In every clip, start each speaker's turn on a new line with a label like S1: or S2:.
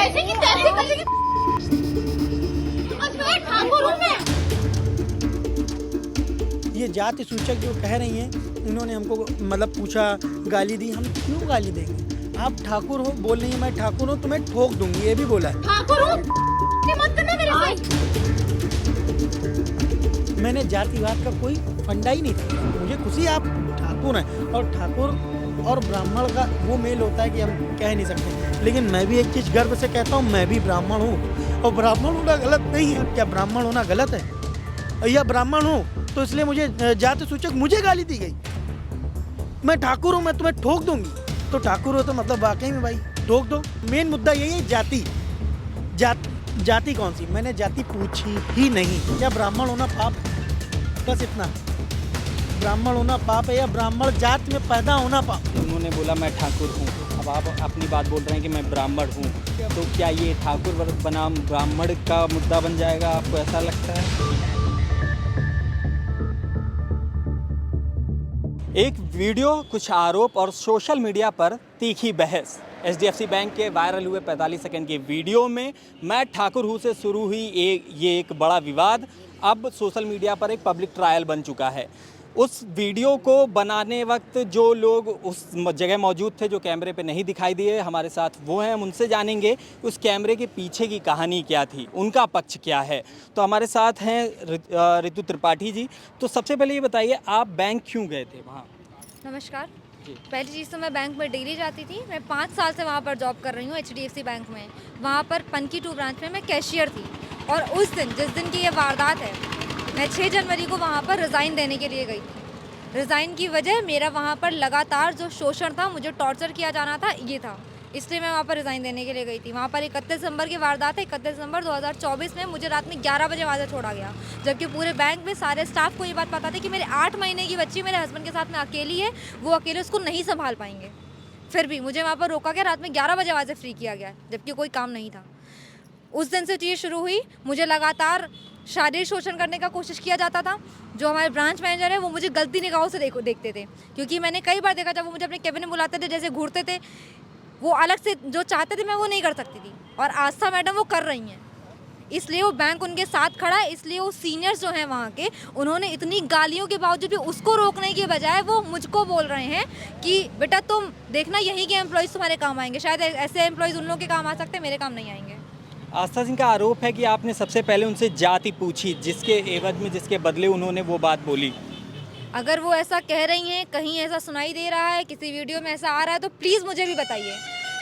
S1: ऐसे की तैसे कर लेगी। मैं ठाकुर हूँ मैं।
S2: ये जाति सूचक जो कह रही हैं, इन्होंने हमको मतलब पूछा, गाली दी। हम क्यों गाली देंगे? आप ठाकुर हो, बोल रही हैं मैं ठाकुर हूँ, तुम्हें ठोक दूंगी, ये भी बोला है।
S1: ठाकुर हूँ मत करना मेरे से।
S2: मैंने जातिवाद का कोई फंडा ही नहीं था। मुझे खुशी आप ठाकुर हैं, और ठाकुर और ब्राह्मण का वो मेल होता है कि हम कह नहीं सकते। लेकिन मैं भी एक चीज़ गर्व से कहता हूँ, मैं भी ब्राह्मण हूँ, और ब्राह्मण होना गलत नहीं है। क्या ब्राह्मण होना गलत है? या ब्राह्मण हूँ तो इसलिए मुझे जाति सूचक मुझे गाली दी गई? मैं ठाकुर हूँ, मैं तुम्हें ठोक दूंगी। तो ठाकुर हो तो मतलब वाकई में भाई ठोक दो। मेन मुद्दा यही है, जाति कौन सी? मैंने जाति पूछी ही नहीं। क्या ब्राह्मण होना पाप है? बस इतना। ब्राह्मण होना पाप है या ब्राह्मण जाति में पैदा होना पाप?
S3: उन्होंने बोला मैं ठाकुर हूँ, अब आप अपनी बात बोल रहे हैं कि मैं ब्राह्मण हूँ, तो क्या ये ठाकुर बनाम ब्राह्मण का मुद्दा बन जाएगा? आपको ऐसा लगता है? एक वीडियो, कुछ आरोप और सोशल मीडिया पर तीखी बहस। एचडीएफसी बैंक के वायरल हुए 45 सेकंड के वीडियो में मैं ठाकुर हूँ से शुरू हुई ये एक बड़ा विवाद अब सोशल मीडिया पर एक पब्लिक ट्रायल बन चुका है। उस वीडियो को बनाने वक्त जो लोग उस जगह मौजूद थे, जो कैमरे पे नहीं दिखाई दिए, हमारे साथ वो हैं, हम उनसे जानेंगे उस कैमरे के पीछे की कहानी क्या थी, उनका पक्ष क्या है। तो हमारे साथ हैं ऋतु त्रिपाठी जी। तो सबसे पहले ये बताइए, आप बैंक क्यों गए थे वहाँ?
S4: नमस्कार। पहली चीज़ तो मैं बैंक में डेली जाती थी। मैं 5 साल से वहाँ पर जॉब कर रही हूँ एचडीएफसी बैंक में। वहाँ पर पनकी 2 ब्रांच में मैं कैशियर थी, और उस दिन जिस दिन की ये वारदात है, मैं 6 जनवरी को वहाँ पर रिज़ाइन देने के लिए गई थी। रिज़ाइन की वजह मेरा वहाँ पर लगातार जो शोषण था, मुझे टॉर्चर किया जाना था, ये था। इसलिए मैं वहाँ पर रिज़ाइन देने के लिए गई थी। वहाँ पर 31 दिसंबर की वारदात है। 31 दिसंबर 2024 में मुझे रात में 11 बजे वहाँ से छोड़ा गया, जबकि पूरे बैंक में सारे स्टाफ को ये बात पता थी कि मेरे 8 महीने की बच्ची मेरे हस्बैंड के साथ में अकेली है, वो अकेले उसको नहीं संभाल पाएंगे। फिर भी मुझे वहाँ पर रोका गया, रात में 11 बजे वहाँ से फ्री किया गया, जबकि कोई काम नहीं था। उस दिन से चीज़ शुरू हुई। मुझे लगातार शारीरिक शोषण करने का कोशिश किया जाता था। जो हमारे ब्रांच मैनेजर है, वो मुझे गलती निगाहों से देखते थे, क्योंकि मैंने कई बार देखा, जब वो मुझे अपने कैबिन में बुलाते थे, जैसे घूरते थे, वो अलग से जो चाहते थे मैं वो नहीं कर सकती थी, और आस्था मैडम वो कर रही हैं। इसलिए वो बैंक उनके साथ खड़ा है। इसलिए वो सीनियर्स जो हैं वहाँ के, उन्होंने इतनी गालियों के बावजूद भी उसको रोकने के बजाय वो मुझको बोल रहे हैं कि बेटा तुम देखना, यहीं के एम्प्लॉयज़ तुम्हारे काम आएंगे। शायद ऐसे एम्प्लॉयज़ उन लोगों के काम आ सकते हैं, मेरे काम नहीं आएंगे।
S3: आस्था सिंह का आरोप है कि आपने सबसे पहले उनसे जाति पूछी, जिसके एवज में, जिसके बदले उन्होंने वो बात बोली।
S4: अगर वो ऐसा कह रही हैं, कहीं ऐसा सुनाई दे रहा है, किसी वीडियो में ऐसा आ रहा है, तो प्लीज़ मुझे भी बताइए।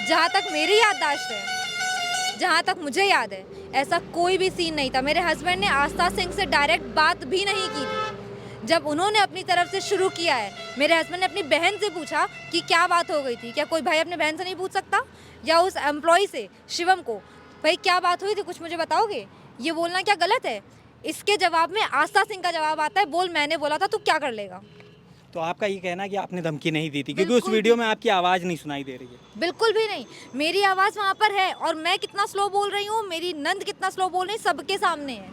S4: जहाँ तक मेरी याददाश्त है, जहाँ तक मुझे याद है, ऐसा कोई भी सीन नहीं था। मेरे हस्बैंड ने आस्था सिंह से डायरेक्ट बात भी नहीं की थी। जब उन्होंने अपनी तरफ से शुरू किया है, मेरे हस्बैंड ने अपनी बहन से पूछा कि क्या बात हो गई थी। क्या कोई भाई अपने बहन से नहीं पूछ सकता? या उस एम्प्लॉय से, शिवम को, भाई क्या बात हुई थी, कुछ मुझे बताओगे? ये बोलना क्या गलत है? इसके जवाब में आस्था सिंह का जवाब आता है, बोल मैंने बोला था, तू क्या कर लेगा।
S3: तो आपका ये कहना है कि आपने धमकी नहीं दी थी, क्योंकि उस वीडियो में आपकी आवाज़ नहीं सुनाई दे रही है।
S4: बिल्कुल भी नहीं। मेरी आवाज़ वहाँ पर है, और मैं कितना स्लो बोल रही हूँ, मेरी नंद कितना स्लो बोल रही है, सबके सामने है।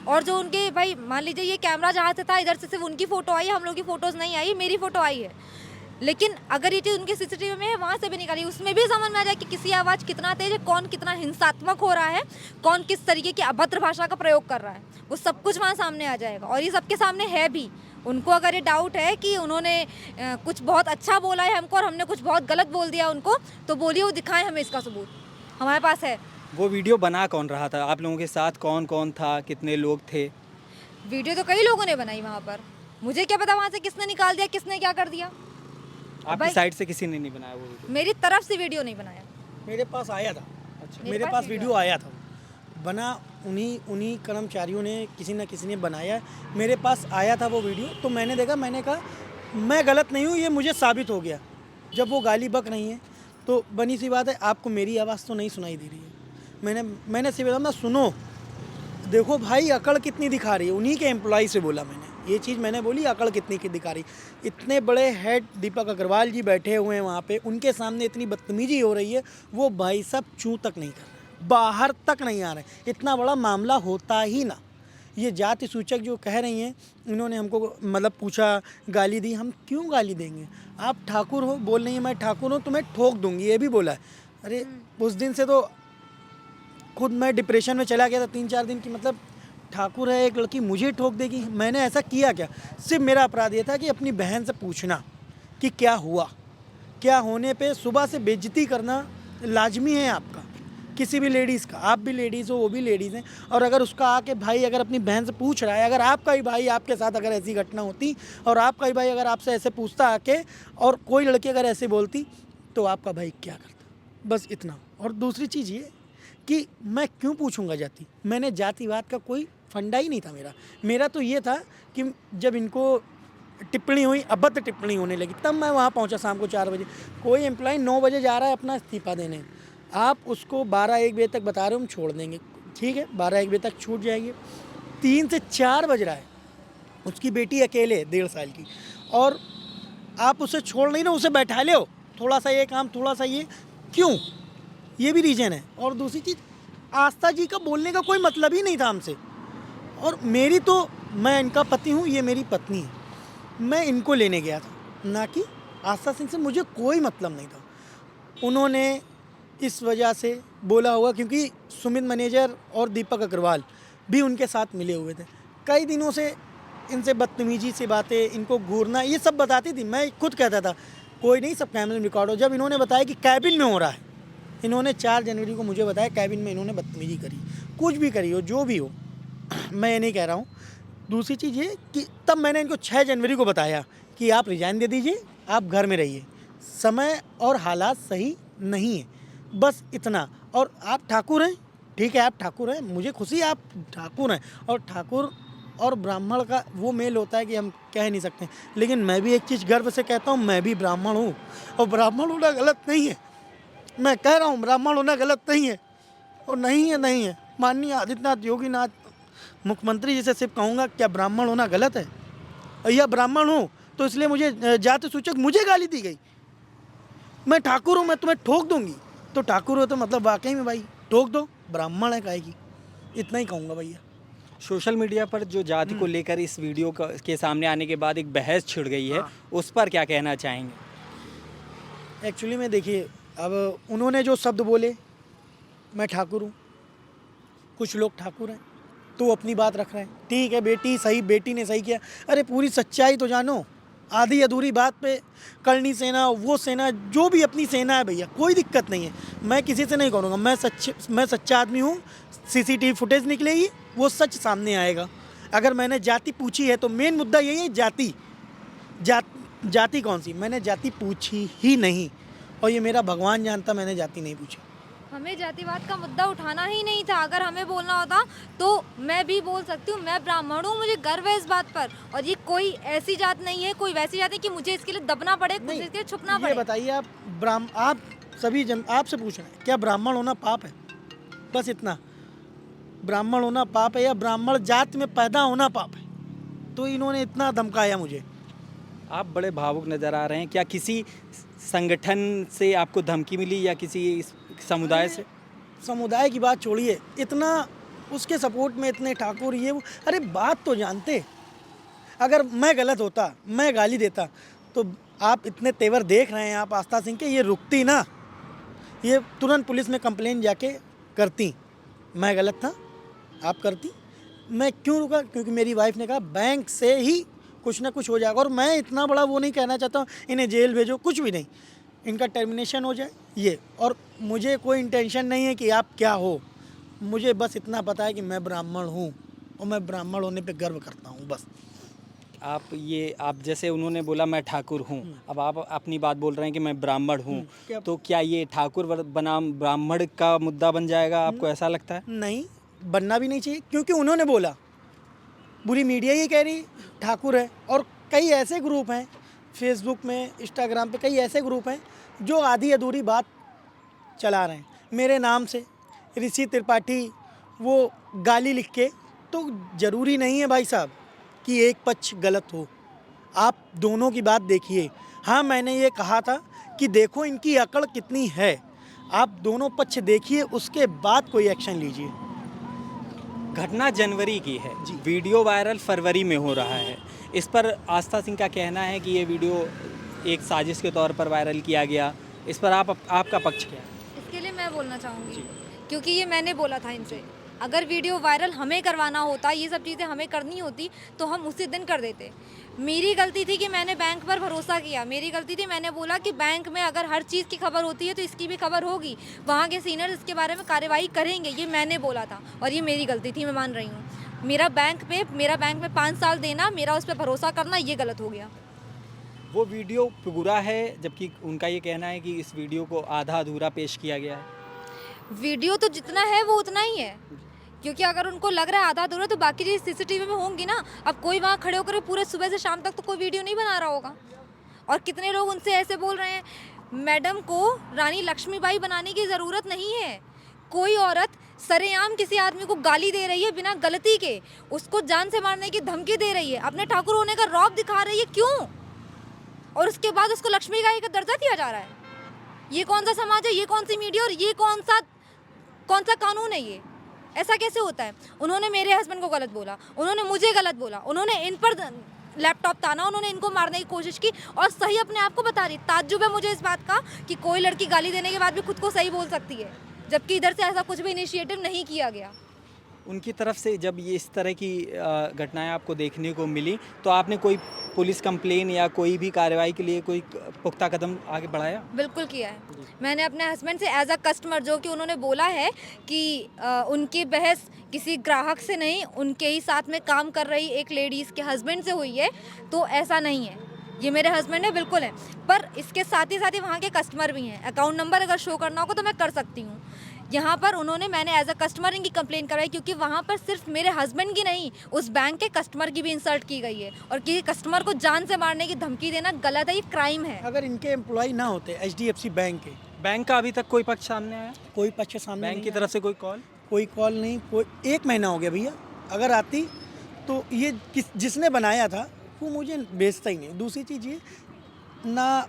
S4: और जो उनके भाई, मान लीजिए ये कैमरा जहाँ से था, इधर से सिर्फ उनकी फ़ोटो आई है, हम लोग की फ़ोटोज़ नहीं आई, मेरी फ़ोटो आई है। लेकिन अगर ये चीज़ उनके सीसीटीवी में है, वहाँ से भी निकाली, उसमें भी समझ में आ जाए कि किसी आवाज़ कितना तेज है, कौन कितना हिंसात्मक हो रहा है, कौन किस तरीके की अभद्र भाषा का प्रयोग कर रहा है, वो सब कुछ वहाँ सामने आ जाएगा। और ये सबके सामने है भी। उनको अगर ये डाउट है कि उन्होंने कुछ बहुत अच्छा बोला है हमको और हमने कुछ बहुत गलत बोल दिया उनको, तो बोलिए, वो दिखाएं हमें इसका सबूत, हमारे पास है।
S3: वो वीडियो बना कौन रहा था? आप लोगों के साथ कौन कौन था? कितने लोग थे?
S4: वीडियो तो कई लोगों ने बनाई वहाँ पर, मुझे क्या पता वहाँ से किसने निकाल दिया, किसने क्या कर दिया।
S3: आपकी साइड से किसी ने नहीं बनाया वो वीडियो?
S4: मेरी तरफ से वीडियो नहीं बनाया।
S2: मेरे पास आया था।
S4: अच्छा।
S2: मेरे पास वीडियो आया था, बना उन्हीं कर्मचारियों ने, किसी न किसी ने बनाया। मेरे पास आया था वो वीडियो, तो मैंने देखा, मैंने कहा मैं गलत नहीं हूँ, ये मुझे साबित हो गया। जब वो गाली बक नहीं है, तो बनी सी बात है, आपको मेरी आवाज़ तो नहीं सुनाई दे रही है। मैंने सिर्फ ना, सुनो, देखो भाई अकड़ कितनी दिखा रही है। उन्हीं के एम्प्लॉय से बोला मैंने, ये चीज़ मैंने बोली, अकड़ कितनी की दिखा रही। इतने बड़े हेड दीपक अग्रवाल जी बैठे हुए हैं वहाँ पे, उनके सामने इतनी बदतमीजी हो रही है, वो भाई साहब चूँ तक नहीं कर रहे, बाहर तक नहीं आ रहे। इतना बड़ा मामला होता ही ना। ये जाति सूचक जो कह रही हैं, इन्होंने हमको मतलब पूछा, गाली दी। हम क्यों गाली देंगे? आप ठाकुर हो, बोल रही हैं मैं ठाकुर हूँ, तुम्हें ठोक दूंगी, ये भी बोला है। अरे उस दिन से तो खुद मैं डिप्रेशन में चला गया था 3-4 दिन की, मतलब ठाकुर है, एक लड़की मुझे ठोक देगी। मैंने ऐसा किया क्या? सिर्फ मेरा अपराध ये था कि अपनी बहन से पूछना कि क्या हुआ। क्या होने पे सुबह से बेइज्जती करना लाजमी है आपका, किसी भी लेडीज़ का। आप भी लेडीज़ हो, वो भी लेडीज़ हैं। और अगर उसका आके भाई अगर अपनी बहन से पूछ रहा है, अगर आपका ही भाई आपके साथ अगर ऐसी घटना होती और आपका ही भाई अगर आपसे ऐसे पूछता आके और कोई लड़की अगर ऐसे बोलती, तो आपका भाई क्या करता? बस इतना। और दूसरी चीज़ ये कि मैं क्यों पूछूंगा जाति? मैंने जातिवाद का कोई फंडा ही नहीं था मेरा तो ये था कि जब इनको टिप्पणी हुई, अभद्र टिप्पणी होने लगी, तब मैं वहाँ पहुँचा शाम को 4 बजे। कोई एम्प्लॉय 9 बजे जा रहा है अपना इस्तीफा देने, आप उसको 12-1 बजे तक बता रहे हो हम छोड़ देंगे, ठीक है, 12-1 बजे तक छूट जाएगी। 3 से 4 बज रहा है, उसकी बेटी अकेले 1.5 साल की, और आप उसे छोड़ नहीं ना, उसे बैठा ले हो, थोड़ा सा ये काम, थोड़ा सा ये, क्यों? ये भी रीज़न है। और दूसरी चीज़, आस्था जी का बोलने का कोई मतलब ही नहीं था हमसे। और मेरी तो, मैं इनका पति हूँ, ये मेरी पत्नी है, मैं इनको लेने गया था, ना कि आस्था सिंह से मुझे कोई मतलब नहीं था। उन्होंने इस वजह से बोला होगा क्योंकि सुमित मैनेजर और दीपक अग्रवाल भी उनके साथ मिले हुए थे। कई दिनों से इनसे बदतमीजी से बातें, इनको घूरना, ये सब बताती थी। मैं खुद कहता था कोई नहीं, सब कैमरे में रिकॉर्ड हो। जब इन्होंने बताया कि कैबिन में हो रहा है, इन्होंने 4 जनवरी को मुझे बताया कैबिन में इन्होंने बदतमीजी करी, कुछ भी करी हो, जो भी हो, मैं ये नहीं कह रहा हूँ। दूसरी चीज़ ये कि तब मैंने इनको 6 जनवरी को बताया कि आप रिजाइन दे दीजिए, आप घर में रहिए, समय और हालात सही नहीं है, बस इतना। और आप ठाकुर हैं, ठीक है, आप ठाकुर हैं, मुझे खुशी, आप ठाकुर हैं। और ठाकुर और ब्राह्मण का वो मेल होता है कि हम कह नहीं सकते। लेकिन मैं भी एक चीज़ गर्व से कहता हूँ, मैं भी ब्राह्मण हूँ, और ब्राह्मण होना गलत नहीं है। मैं कह रहा हूँ ब्राह्मण होना गलत नहीं है, और नहीं है। माननीय आदित्यनाथ योगीनाथ मुख्यमंत्री जी से सिर्फ कहूँगा, क्या ब्राह्मण होना गलत है? या ब्राह्मण हूँ तो इसलिए मुझे जाति सूचक मुझे गाली दी गई। मैं ठाकुर हूँ, मैं तुम्हें ठोक दूंगी, तो ठाकुर हो तो मतलब वाकई में भाई ठोक दो, ब्राह्मण है काहे की, इतना ही कहूँगा भैया।
S3: सोशल मीडिया पर जो जाति को लेकर इस वीडियो के सामने आने के बाद एक बहस छिड़ गई है, उस पर क्या कहना चाहेंगे?
S2: एक्चुअली में देखिए, अब उन्होंने जो शब्द बोले, मैं ठाकुर हूँ, कुछ लोग ठाकुर हैं तो वो अपनी बात रख रहे हैं, ठीक है, बेटी सही, बेटी ने सही किया। अरे पूरी सच्चाई तो जानो, आधी अधूरी बात पे करनी सेना, वो सेना, जो भी अपनी सेना है भैया, कोई दिक्कत नहीं है। मैं किसी से नहीं करूँगा, मैं सच्चा आदमी हूँ। CCTV फुटेज निकलेगी, वो सच सामने आएगा। अगर मैंने जाति पूछी है तो मेन मुद्दा यही है, जाति कौन सी, मैंने जाति पूछी ही नहीं, और ये मेरा भगवान जानता, मैंने जाति नहीं पूछी।
S4: हमें जातिवाद का मुद्दा उठाना ही नहीं था। अगर हमें बोलना होता तो मैं भी बोल सकती हूँ, मैं ब्राह्मण हूँ, मुझे गर्व है इस बात पर। और ये कोई ऐसी जात नहीं है, कोई वैसी जात है कि मुझे इसके लिए दबना पड़े, कुछ इसके लिए छुपना पड़े।
S2: ये बताइए, आप सभी आपसे पूछ रहे हैं, क्या ब्राह्मण होना पाप है? बस इतना, ब्राह्मण होना पाप है या ब्राह्मण जात में पैदा होना पाप है? तो इन्होंने इतना धमकाया मुझे।
S3: आप बड़े भावुक नज़र आ रहे हैं, क्या किसी संगठन से आपको धमकी मिली या किसी समुदाय से?
S2: समुदाय की बात छोड़िए, इतना उसके सपोर्ट में इतने ठाकुर ये वो, अरे बात तो जानते। अगर मैं गलत होता, मैं गाली देता, तो आप इतने तेवर देख रहे हैं आप आस्था सिंह के, ये रुकती ना, ये तुरंत पुलिस में कंप्लेन जाके करती। मैं गलत था, आप करती। मैं क्यों रुका? क्योंकि मेरी वाइफ ने कहा बैंक से ही कुछ ना कुछ हो जाएगा। और मैं इतना बड़ा वो नहीं कहना चाहता हूँ इन्हें जेल भेजो, कुछ भी नहीं, इनका टर्मिनेशन हो जाए ये। और मुझे कोई इंटेंशन नहीं है कि आप क्या हो, मुझे बस इतना पता है कि मैं ब्राह्मण हूँ, और मैं ब्राह्मण होने पे गर्व करता हूँ, बस।
S3: आप जैसे उन्होंने बोला मैं ठाकुर हूँ, अब आप अपनी बात बोल रहे हैं कि मैं ब्राह्मण हूँ, तो क्या ये ठाकुर बनाम ब्राह्मण का मुद्दा बन जाएगा? आपको ऐसा लगता है?
S2: नहीं, बनना भी नहीं चाहिए, क्योंकि उन्होंने बोला, पूरी मीडिया ये कह रही ठाकुर है। और कई ऐसे ग्रुप हैं फेसबुक में, इंस्टाग्राम पे, कई ऐसे ग्रुप हैं जो आधी अधूरी बात चला रहे हैं मेरे नाम से। ऋषि त्रिपाठी वो गाली लिख के, तो ज़रूरी नहीं है भाई साहब कि एक पक्ष गलत हो, आप दोनों की बात देखिए। हाँ, मैंने ये कहा था कि देखो इनकी अकड़ कितनी है, आप दोनों पक्ष देखिए, उसके बाद कोई एक्शन लीजिए।
S3: घटना जनवरी की है, वीडियो वायरल फरवरी में हो रहा है, इस पर आस्था सिंह का कहना है कि ये वीडियो एक साजिश के तौर पर वायरल किया गया। इस पर आपका पक्ष क्या है?
S4: इसके लिए मैं बोलना चाहूँगी क्योंकि ये मैंने बोला था इनसे। अगर वीडियो वायरल हमें करवाना होता, ये सब चीज़ें हमें करनी होती तो हम उसी दिन कर देते। मेरी गलती थी कि मैंने बैंक पर भरोसा किया, मेरी गलती थी, मैंने बोला कि बैंक में अगर हर चीज़ की खबर होती है तो इसकी भी खबर होगी, वहाँ के सीनियर इसके बारे में कार्रवाई करेंगे, ये मैंने बोला था और ये मेरी गलती थी, मैं मान रही हूँ। मेरा बैंक पे 5 साल देना, मेरा उस पर भरोसा करना, ये गलत हो गया।
S3: वो वीडियो पूरा है, जबकि उनका ये कहना है कि इस वीडियो को आधा अधूरा पेश किया गया है।
S4: वीडियो तो जितना है वो उतना ही है, क्योंकि अगर उनको लग रहा है आधा अधूरा तो बाकी चीज़ सीसीटीवी में होंगी ना। अब कोई वहाँ खड़े होकर पूरे सुबह से शाम तक तो कोई वीडियो नहीं बना रहा होगा। और कितने लोग उनसे ऐसे बोल रहे हैं, मैडम को रानी लक्ष्मीबाई बनाने की ज़रूरत नहीं है। कोई औरत सरेआम किसी आदमी को गाली दे रही है बिना गलती के, उसको जान से मारने की धमकी दे रही है, अपने ठाकुर होने का रौब दिखा रही है, क्यों? और उसके बाद उसको लक्ष्मीबाई का दर्जा दिया जा रहा है। ये कौन सा समाज है, ये कौन सी मीडिया और ये कौन सा कानून है? ये ऐसा कैसे होता है? उन्होंने मेरे हस्बैंड को गलत बोला, उन्होंने मुझे गलत बोला, उन्होंने इन पर लैपटॉप ताना, उन्होंने इनको मारने की कोशिश की और सही अपने आप को बता रही। ताज्जुब है मुझे इस बात का कि कोई लड़की गाली देने के बाद भी खुद को सही बोल सकती है, जबकि इधर से ऐसा कुछ भी इनिशिएटिव नहीं किया गया।
S3: उनकी तरफ से जब ये इस तरह की घटनाएं आपको देखने को मिली तो आपने कोई पुलिस कंप्लेन या कोई भी कार्रवाई के लिए कोई पुख्ता कदम आगे बढ़ाया?
S4: बिल्कुल किया है। मैंने अपने हस्बैंड से एज अ कस्टमर, जो कि उन्होंने बोला है कि उनकी बहस किसी ग्राहक से नहीं, उनके ही साथ में काम कर रही एक लेडीज़ के हस्बैंड से हुई है, तो ऐसा नहीं है। ये मेरे हस्बैंड है, बिल्कुल है, पर इसके साथ ही वहाँ के कस्टमर भी हैं। अकाउंट नंबर अगर शो करना होगा तो मैं कर सकती हूँ। यहाँ पर मैंने एज अ कस्टमर इनकी कंप्लेन कराई, क्योंकि वहाँ पर सिर्फ मेरे हस्बैंड की नहीं, उस बैंक के कस्टमर की भी इंसल्ट की गई है और किसी कस्टमर को जान से मारने की धमकी देना गलत है, ये क्राइम है।
S2: अगर इनके एम्प्लॉय ना होते HDFC बैंक के,
S3: बैंक का अभी तक कोई पक्ष सामने आया?
S2: कोई पक्ष सामने
S3: बैंक
S2: नहीं
S3: की
S2: आया।
S3: तरफ से कोई कॉल
S2: नहीं, कोई 1 महीना हो गया भैया। अगर आती तो ये जिसने बनाया था वो मुझे बेचता ही नहीं। दूसरी चीज़ ये ना,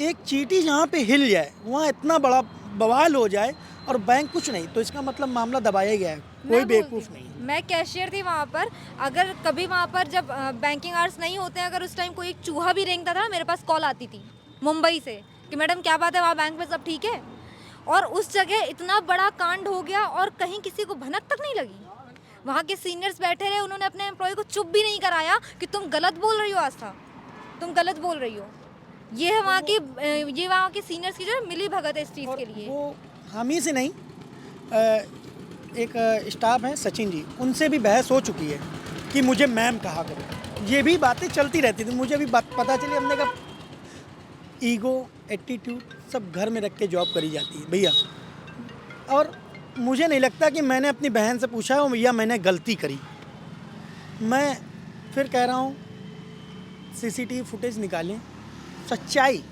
S2: एक चीटी जहाँ पे हिल जाए वहाँ इतना बड़ा बवाल हो जाए और बैंक कुछ नहीं, तो इसका मतलब मामला दबाया गया है, कोई बेवकूफ़ नहीं।
S4: मैं कैशियर थी वहाँ पर। अगर कभी वहाँ पर जब बैंकिंग आवर्स नहीं होते हैं, अगर उस टाइम कोई एक चूहा भी रेंगता था, मेरे पास कॉल आती थी मुंबई से कि मैडम क्या बात है, वहाँ बैंक में सब ठीक है? और उस जगह इतना बड़ा कांड हो गया और कहीं किसी को भनक तक नहीं लगी। वहाँ के सीनियर्स बैठे रहे, उन्होंने अपने एम्प्लॉय को चुप भी नहीं कराया कि तुम गलत बोल रही हो आस्था, तुम गलत बोल रही हो। ये है वहाँ की सीनियर्स की जो मिली भगत है इस चीज़ के लिए।
S2: वो हम ही से नहीं, एक स्टाफ है सचिन जी, उनसे भी बहस हो चुकी है कि मुझे मैम कहा करो। ये भी बातें चलती रहती थी, मुझे भी बात पता चली। हमने कहा ईगो, एटीट्यूड सब घर में रख के जॉब करी जाती है भैया। और मुझे नहीं लगता कि मैंने अपनी बहन से पूछा हो भैया मैंने गलती करी। मैं फिर कह रहा हूँ CCTV फुटेज निकालें, सच्चाई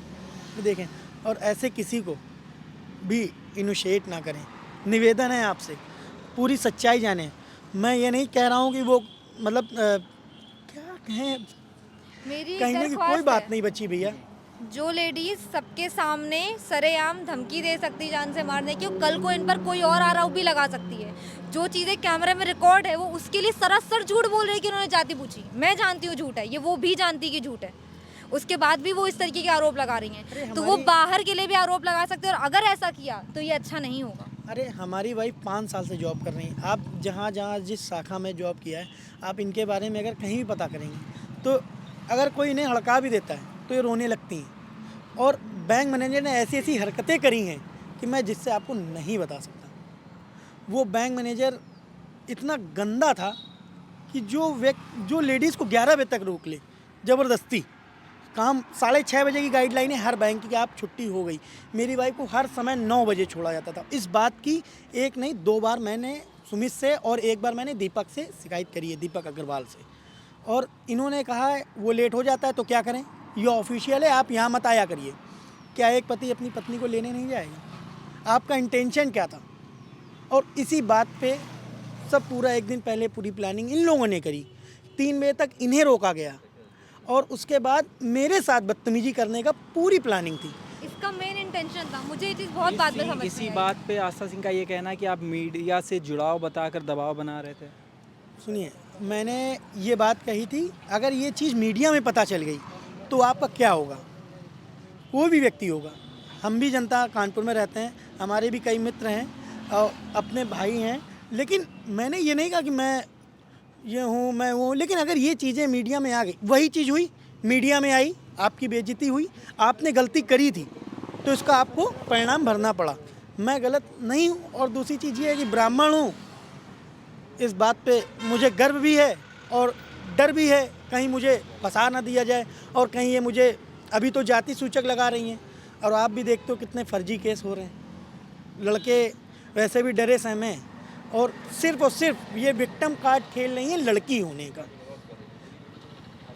S2: देखें और ऐसे किसी को भी इनिशिएट ना करें। निवेदन है आपसे, पूरी सच्चाई जानें। मैं ये नहीं कह रहा हूँ कि वो मतलब क्या कहें,
S4: मेरी
S2: कहने की कोई बात नहीं बची भैया।
S4: जो लेडीज सबके सामने सरेआम धमकी दे सकती जान से मारने की, कल को इन पर कोई और आरोप भी लगा सकती है। जो चीज़ें कैमरे में रिकॉर्ड है वो उसके लिए सरासर झूठ बोल रही है कि उन्होंने जाति पूछी। मैं जानती हूँ झूठ है, ये वो भी जानती है कि झूठ है, उसके बाद भी वो इस तरीके के आरोप लगा रही हैं। तो वो बाहर के लिए भी आरोप लगा सकते हैं और अगर ऐसा किया तो ये अच्छा नहीं होगा।
S2: अरे हमारी वाइफ 5 साल से जॉब कर रही हैं। आप जहाँ जहाँ जिस शाखा में जॉब किया है, आप इनके बारे में अगर कहीं भी पता करेंगे तो अगर कोई इन्हें हड़का भी देता है तो ये रोने लगती हैं। और बैंक मैनेजर ने ऐसी ऐसी हरकतें करी हैं कि मैं जिससे आपको नहीं बता सकता। वो बैंक मैनेजर इतना गंदा था कि जो लेडीज़ को 11 बजे तक रोक ले ज़बरदस्ती। काम 6:30 बजे की गाइडलाइन है हर बैंक की कि आप छुट्टी हो गई। मेरी वाइफ को हर समय 9 बजे छोड़ा जाता था। इस बात की एक नहीं 2 बार मैंने सुमित से और एक बार मैंने दीपक से शिकायत करी है, दीपक अग्रवाल से। और इन्होंने कहा है वो लेट हो जाता है तो क्या करें, ये ऑफिशियल है, आप यहाँ मत आया करिए। क्या एक पति अपनी पत्नी को लेने नहीं जाएगा? आपका इंटेंशन क्या था? और इसी बात पे सब पूरा एक दिन पहले पूरी प्लानिंग इन लोगों ने करी। 3 बजे तक इन्हें रोका गया और उसके बाद मेरे साथ बदतमीजी करने का पूरी प्लानिंग थी।
S4: इसका मेन इंटेंशन था। मुझे ये चीज़ बहुत बाद में समझ में आई।
S3: इसी बात पे आस्था सिंह का ये कहना है कि आप मीडिया से जुड़ाव बताकर दबाव बना रहे थे।
S2: सुनिए, मैंने ये बात कही थी, अगर ये चीज़ मीडिया में पता चल गई तो आपका क्या होगा? कोई भी व्यक्ति होगा। हम भी जनता कानपुर में रहते हैं, हमारे भी कई मित्र हैं। और अपने भाई हैं, लेकिन मैंने ये नहीं कहा कि मैं ये हूँ मैं वो, लेकिन अगर ये चीज़ें मीडिया में आ गई, वही चीज़ हुई, मीडिया में आई, आपकी बेइज्जती हुई, आपने गलती करी थी तो इसका आपको परिणाम भरना पड़ा। मैं गलत नहीं हूँ। और दूसरी चीज़ ये है कि ब्राह्मण हूँ, इस बात पे मुझे गर्व भी है और डर भी है कहीं मुझे फंसा ना दिया जाए, और कहीं ये मुझे अभी तो जाति सूचक लगा रही हैं, और आप भी देखते हो कितने फर्जी केस हो रहे हैं। लड़के वैसे भी डरे सहमे हैं, और सिर्फ ये विक्टिम कार्ड खेल रही है लड़की होने का।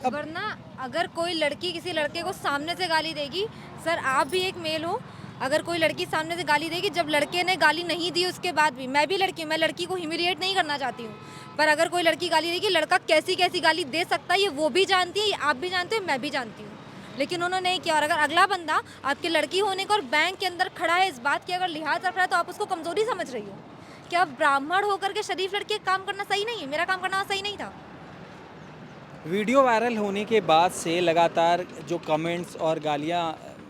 S4: वरना अगर कोई लड़की किसी लड़के को सामने से गाली देगी, सर आप भी एक मेल हो, अगर कोई लड़की सामने से गाली देगी, जब लड़के ने गाली नहीं दी उसके बाद भी, मैं भी लड़की हूँ, मैं लड़की को ह्यूमिलिएट नहीं करना चाहती हूँ, पर अगर कोई लड़की गाली देगी, लड़का कैसी कैसी गाली दे सकता है ये वो भी जानती है, आप भी जानते हो, मैं भी जानती हूँ, लेकिन उन्होंने नहीं किया। और अगर अगला बंदा आपके लड़की होने का और बैंक के अंदर खड़ा है, इस बात की अगर लिहाज रख रहा है तो आप उसको कमजोरी समझ रही हो। क्या ब्राह्मण होकर के शरीफ लड़के काम करना सही नहीं है? मेरा काम करना सही नहीं था।
S3: वीडियो वायरल होने के बाद से लगातार जो कमेंट्स और गालियाँ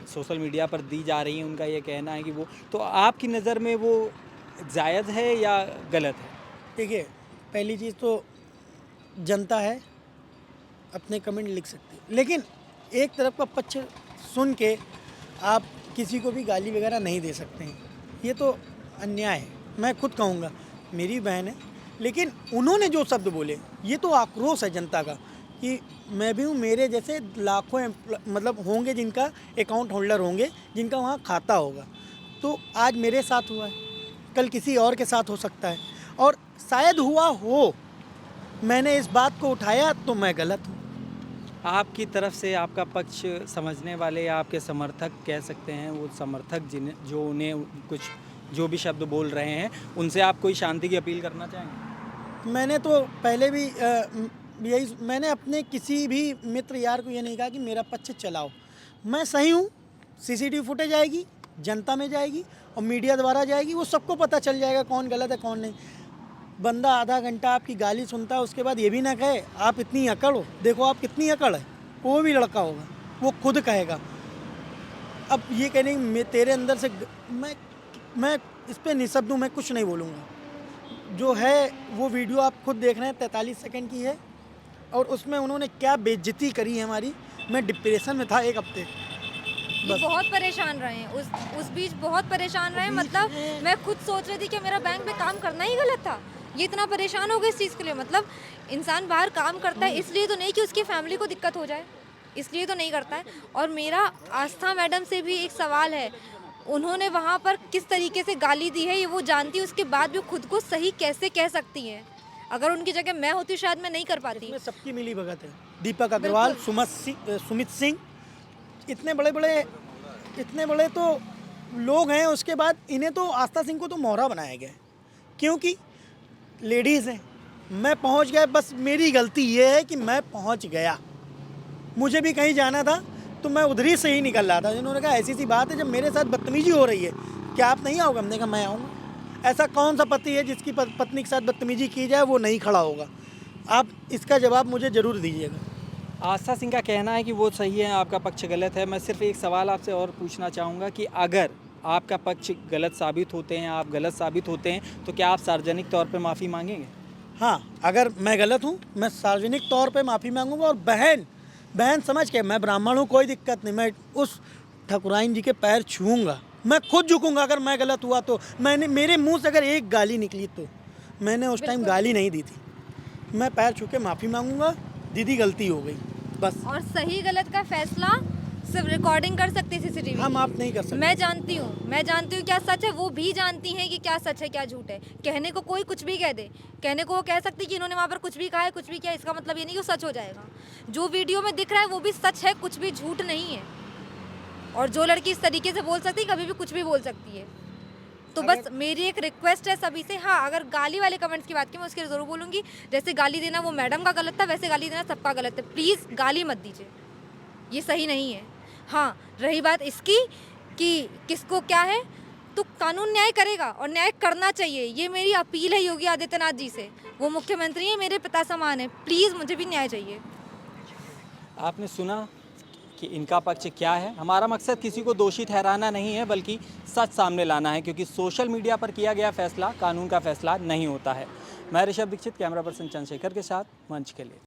S3: सोशल मीडिया पर दी जा रही हैं, उनका ये कहना है कि वो, तो आपकी नज़र में वो जायज़ है या गलत है?
S2: देखिए, पहली चीज़ तो जनता है, अपने कमेंट लिख सकती है, लेकिन एक तरफ का पक्ष सुन के आप किसी को भी गाली वगैरह नहीं दे सकते हैं, ये तो अन्याय है। मैं खुद कहूँगा, मेरी बहन है, लेकिन उन्होंने जो शब्द बोले ये तो आक्रोश है जनता का कि मैं भी हूँ, मेरे जैसे लाखों मतलब होंगे जिनका अकाउंट होल्डर होंगे, जिनका वहाँ खाता होगा। तो आज मेरे साथ हुआ है, कल किसी और के साथ हो सकता है, और शायद हुआ हो, मैंने इस बात को उठाया तो मैं गलत हूँ।
S3: आपकी तरफ से आपका पक्ष समझने वाले या आपके समर्थक कह सकते हैं, वो समर्थक जो उन्हें कुछ जो भी शब्द बोल रहे हैं, उनसे आप कोई शांति की अपील करना चाहेंगे?
S2: मैंने तो पहले भी यही, मैंने अपने किसी भी मित्र यार को ये नहीं कहा कि मेरा पक्ष चलाओ। मैं सही हूँ, सीसीटीवी फुटेज आएगी, जनता में जाएगी और मीडिया द्वारा जाएगी, वो सबको पता चल जाएगा कौन गलत है कौन नहीं। बंदा आधा घंटा आपकी गाली सुनता है, उसके बाद ये भी ना कहे आप इतनी अकड़ हो, देखो आप कितनी अकड़ है, वो भी लड़का होगा, वो खुद कहेगा। अब ये कहने मैं तेरे अंदर से मैं इस पर निशब्द हूँ, मैं कुछ नहीं बोलूँगा। जो है वो वीडियो आप खुद देख रहे हैं, 43 सेकंड की है, और उसमें उन्होंने क्या बेइज्जती करी है हमारी। मैं डिप्रेशन में था एक हफ्ते,
S4: ये बहुत परेशान रहे हैं, उस बीच बहुत परेशान रहे। मतलब मैं खुद सोच रही थी कि मेरा बैंक में काम करना ही गलत था, ये इतना परेशान हो गए इस चीज़ के लिए। मतलब इंसान बाहर काम करता है इसलिए तो नहीं कि उसकी फैमिली को दिक्कत हो जाए, इसलिए तो नहीं करता है। और मेरा आस्था मैडम से भी एक सवाल है, उन्होंने वहाँ पर किस तरीके से गाली दी है ये वो जानती है, उसके बाद भी खुद को सही कैसे कह सकती हैं। अगर उनकी जगह मैं होती शायद मैं नहीं कर पाती।
S2: इसमें सबकी मिली भगत है, दीपक अग्रवाल, सुमित सिंह, इतने बड़े तो लोग हैं। उसके बाद इन्हें तो आस्था सिंह को तो मोहरा बनाया गया है, क्योंकि लेडीज़ हैं। मैं पहुंच गया, बस मेरी गलती ये है कि मैं पहुंच गया। मुझे भी कहीं जाना था तो मैं उधर ही से ही निकल रहा था। जिन्होंने कहा ऐसी सी बात है, जब मेरे साथ बदतमीजी हो रही है क्या आप नहीं आओगे? हमने कहा मैं आऊँगा। ऐसा कौन सा पति है जिसकी पत्नी के साथ बदतमीजी की जाए वो नहीं खड़ा होगा? आप इसका जवाब मुझे ज़रूर दीजिएगा।
S3: आस्था सिंह का कहना है कि वो सही है, आपका पक्ष गलत है। मैं सिर्फ एक सवाल आपसे और पूछना चाहूँगा कि अगर आपका पक्ष गलत साबित होते हैं, आप गलत साबित होते हैं, तो क्या आप सार्वजनिक तौर पे माफ़ी मांगेंगे?
S2: हाँ, अगर मैं गलत हूँ मैं सार्वजनिक तौर पे माफ़ी मांगूंगा। और बहन समझ के, मैं ब्राह्मण हूँ, कोई दिक्कत नहीं, मैं उस ठाकुराइन जी के पैर छूऊंगा, मैं खुद झुकूंगा। अगर मैं गलत हुआ तो मेरे मुँह से अगर एक गाली निकली तो मैंने उस टाइम गाली नहीं दी थी, मैं पैर छू के माफ़ी मांगूंगा, दीदी गलती हो गई बस।
S4: और सही गलत का फैसला सिर्फ रिकॉर्डिंग कर सकती है सीसीटीवी,
S2: हम आप नहीं कर सकते।
S4: मैं जानती हूँ क्या सच है, वो भी जानती हैं कि क्या सच है क्या झूठ है। कहने को कोई कुछ भी कह दे, कहने को वो कह सकती कि इन्होंने वहाँ पर कुछ भी कहा है, कुछ भी किया, इसका मतलब ये नहीं कि वो सच हो जाएगा। जो वीडियो में दिख रहा है वो भी सच है, कुछ भी झूठ नहीं है। और जो लड़की इस तरीके से बोल सकती है, कभी भी कुछ भी बोल सकती है। तो बस मेरी एक रिक्वेस्ट है सभी से। हाँ, अगर गाली वाले कमेंट्स की बात की मैं उसके ज़रूर बोलूँगी, जैसे गाली देना वो मैडम का गलत था, वैसे गाली देना सबका गलत है। प्लीज़ गाली मत दीजिए, ये सही नहीं है। हाँ, रही बात इसकी कि किसको क्या है, तो कानून न्याय करेगा और न्याय करना चाहिए। ये मेरी अपील है योगी आदित्यनाथ जी से। वो मुख्यमंत्री हैं, मेरे पिता समान है, प्लीज़ मुझे भी न्याय चाहिए।
S3: आपने सुना कि इनका पक्ष क्या है। हमारा मकसद किसी को दोषी ठहराना नहीं है, बल्कि सच सामने लाना है, क्योंकि सोशल मीडिया पर किया गया फैसला कानून का फैसला नहीं होता है। मैं ऋषभ दीक्षित, कैमरा पर्सन चंद्रशेखर के साथ, मंच के लिए।